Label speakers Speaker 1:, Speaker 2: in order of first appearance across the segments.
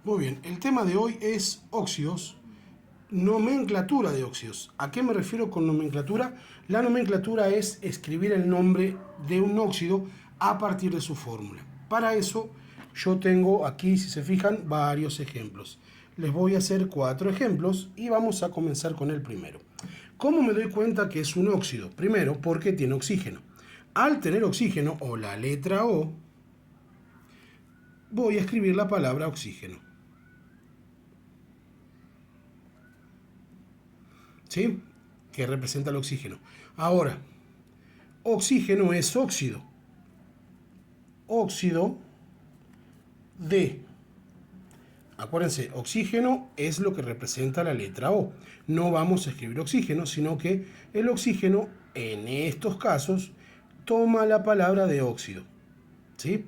Speaker 1: Muy bien, el tema de hoy es óxidos, nomenclatura de óxidos. ¿A qué me refiero con nomenclatura? La nomenclatura es escribir el nombre de un óxido a partir de su fórmula. Para eso yo tengo aquí, si se fijan, varios ejemplos. Les voy a hacer 4 ejemplos y vamos a comenzar con el primero. ¿Cómo me doy cuenta que es un óxido? Primero, porque tiene oxígeno. Al tener oxígeno, o la letra O, voy a escribir la palabra oxígeno. ¿Sí? Que representa el oxígeno. Ahora, oxígeno es óxido. Óxido de. Acuérdense, oxígeno es lo que representa la letra O. No vamos a escribir oxígeno, sino que el oxígeno, en estos casos, toma la palabra de óxido. ¿Sí?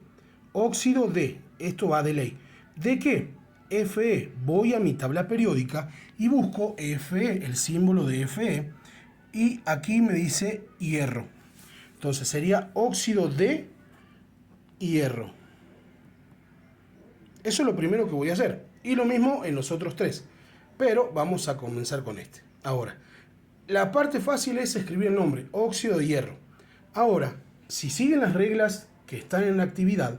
Speaker 1: Óxido de. Esto va de ley. ¿De qué? Fe. Voy a mi tabla periódica y busco Fe, el símbolo de Fe, y aquí me dice hierro. Entonces sería óxido de hierro. Eso es lo primero que voy a hacer. Y lo mismo en los otros 3. Pero vamos a comenzar con este. Ahora, la parte fácil es escribir el nombre, óxido de hierro. Ahora, si siguen las reglas que están en la actividad,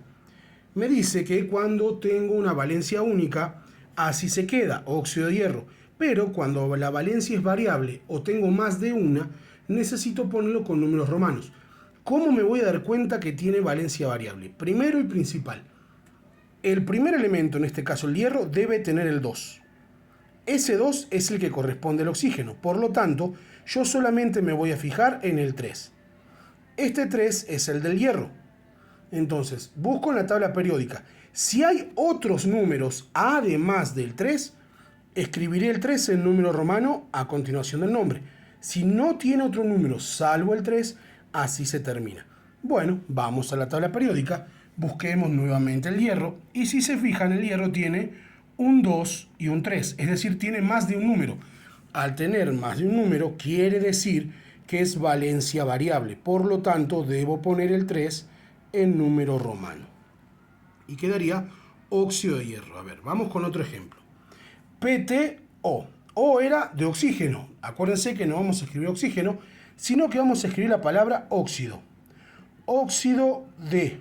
Speaker 1: me dice que cuando tengo una valencia única, así se queda, óxido de hierro. Pero cuando la valencia es variable o tengo más de una, necesito ponerlo con números romanos. ¿Cómo me voy a dar cuenta que tiene valencia variable? Primero y principal. El primer elemento, en este caso el hierro, debe tener el 2. Ese 2 es el que corresponde al oxígeno. Por lo tanto, yo solamente me voy a fijar en el 3. Este 3 es el del hierro. Entonces, busco en la tabla periódica. Si hay otros números además del 3, escribiré el 3 en número romano a continuación del nombre. Si no tiene otro número salvo el 3, así se termina. Bueno, vamos a la tabla periódica, busquemos nuevamente el hierro, y si se fijan, el hierro tiene un 2 y un 3, es decir, tiene más de un número. Al tener más de un número, quiere decir que es valencia variable. Por lo tanto, debo poner el 3 en número romano. Y quedaría óxido de hierro. A ver, vamos con otro ejemplo. PtO. O era de oxígeno. Acuérdense que no vamos a escribir oxígeno, sino que vamos a escribir la palabra óxido. Óxido de.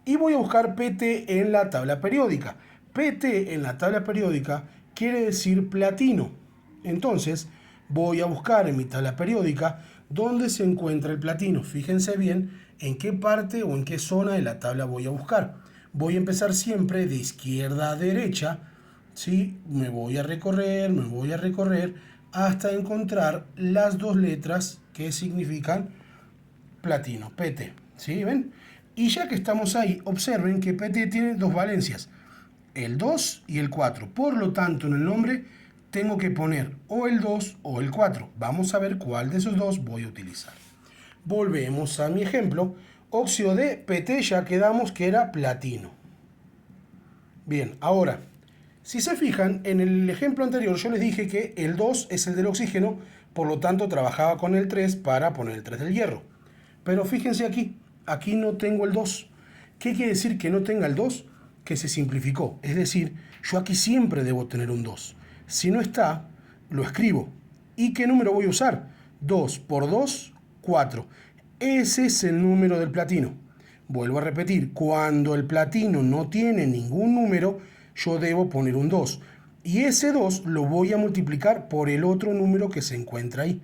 Speaker 1: Y voy a buscar PT en la tabla periódica. PT en la tabla periódica quiere decir platino. Entonces, voy a buscar en mi tabla periódica dónde se encuentra el platino. Fíjense bien en qué parte o en qué zona de la tabla voy a buscar. Voy a empezar siempre de izquierda a derecha. ¿Sí? Me voy a recorrer hasta encontrar las 2 letras que significan platino, PT. ¿Sí? ¿Ven? Y ya que estamos ahí, observen que PT tiene 2 valencias, el 2 y el 4. Por lo tanto, en el nombre tengo que poner o el 2 o el 4. Vamos a ver cuál de esos 2 voy a utilizar. Volvemos a mi ejemplo. Óxido de PT ya quedamos que era platino. Bien, ahora, si se fijan, en el ejemplo anterior yo les dije que el 2 es el del oxígeno, por lo tanto trabajaba con el 3 para poner el 3 del hierro. Pero fíjense aquí no tengo el 2. ¿Qué quiere decir que no tenga el 2? Que se simplificó. Es decir, yo aquí siempre debo tener un 2. Si no está, lo escribo. ¿Y qué número voy a usar? 2 por 2, 4. Ese es el número del platino. Vuelvo a repetir, cuando el platino no tiene ningún número, yo debo poner un 2. Y ese 2 lo voy a multiplicar por el otro número que se encuentra ahí.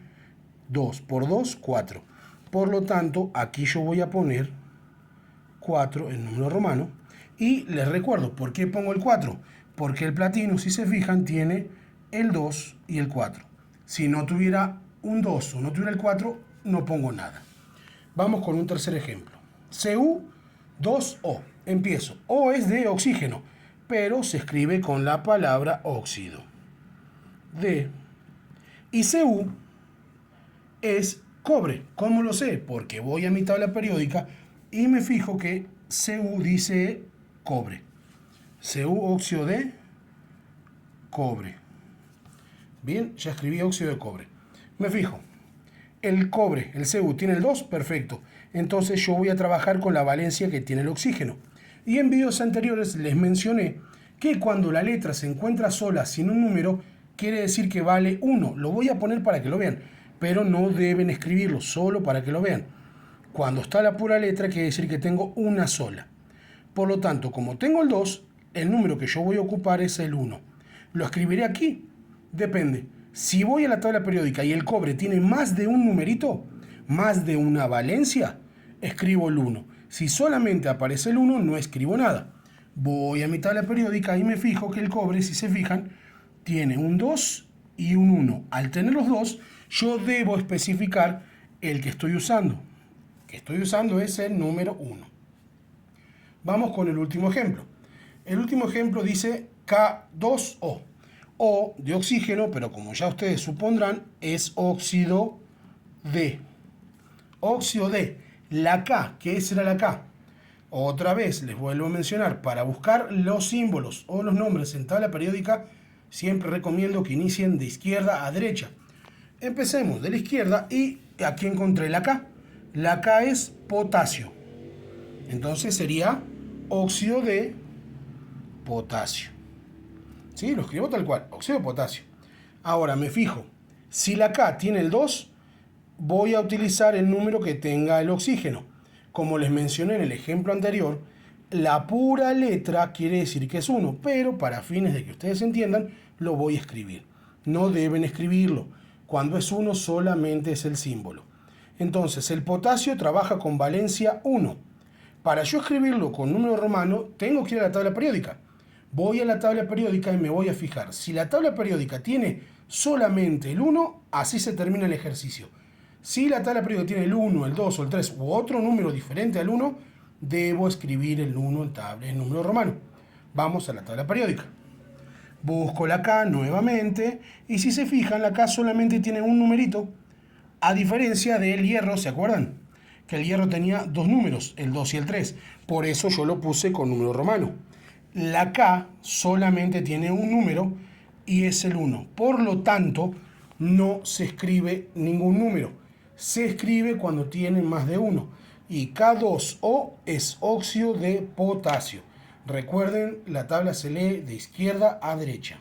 Speaker 1: 2 por 2, 4. Por lo tanto, aquí yo voy a poner 4 en número romano. Y les recuerdo, ¿por qué pongo el 4? Porque el platino, si se fijan, tiene el 2 y el 4. Si no tuviera un 2 o no tuviera el 4, no pongo nada. Vamos con un tercer ejemplo. Cu2O. Empiezo. O es de oxígeno, pero se escribe con la palabra óxido. De. Y Cu es cobre. ¿Cómo lo sé? Porque voy a mi tabla periódica y me fijo que Cu dice cobre. Cu, óxido de cobre. Bien, ya escribí óxido de cobre. Me fijo. El cobre, el Cu, tiene el 2, perfecto. Entonces yo voy a trabajar con la valencia que tiene el oxígeno. Y en videos anteriores les mencioné que cuando la letra se encuentra sola sin un número, quiere decir que vale 1. Lo voy a poner para que lo vean, pero no deben escribirlo, solo para que lo vean. Cuando está la pura letra, quiere decir que tengo una sola. Por lo tanto, como tengo el 2, el número que yo voy a ocupar es el 1. ¿Lo escribiré aquí? Depende. Si voy a la tabla periódica y el cobre tiene más de un numerito, más de una valencia, escribo el 1. Si solamente aparece el 1, no escribo nada. Voy a mi tabla periódica y me fijo que el cobre, si se fijan, tiene un 2 y un 1. Al tener los dos, yo debo especificar el que estoy usando. El que estoy usando es el número 1. Vamos con el último ejemplo. El último ejemplo dice K2O. O de oxígeno, pero como ya ustedes supondrán, es óxido de. Óxido de. La K, ¿qué será la K? Otra vez les vuelvo a mencionar, para buscar los símbolos o los nombres en tabla periódica, siempre recomiendo que inicien de izquierda a derecha. Empecemos de la izquierda y aquí encontré la K. La K es potasio. Entonces sería óxido de potasio. ¿Sí? Lo escribo tal cual, óxido de potasio. Ahora me fijo, si la K tiene el 2, voy a utilizar el número que tenga el oxígeno. Como les mencioné en el ejemplo anterior, la pura letra quiere decir que es 1, pero para fines de que ustedes entiendan, lo voy a escribir. No deben escribirlo. Cuando es 1 solamente es el símbolo. Entonces el potasio trabaja con valencia 1. Para yo escribirlo con número romano, tengo que ir a la tabla periódica. Voy a la tabla periódica y me voy a fijar. Si la tabla periódica tiene solamente el 1, así se termina el ejercicio. Si la tabla periódica tiene el 1, el 2 o el 3 u otro número diferente al 1, debo escribir el 1 en número romano. Vamos a la tabla periódica. Busco la K nuevamente y si se fijan, la K solamente tiene un numerito, a diferencia del hierro, ¿se acuerdan? Que el hierro tenía dos números, el 2 y el 3. Por eso yo lo puse con número romano. La K solamente tiene un número y es el 1. Por lo tanto, no se escribe ningún número. Se escribe cuando tiene más de 1. Y K2O es óxido de potasio. Recuerden, la tabla se lee de izquierda a derecha.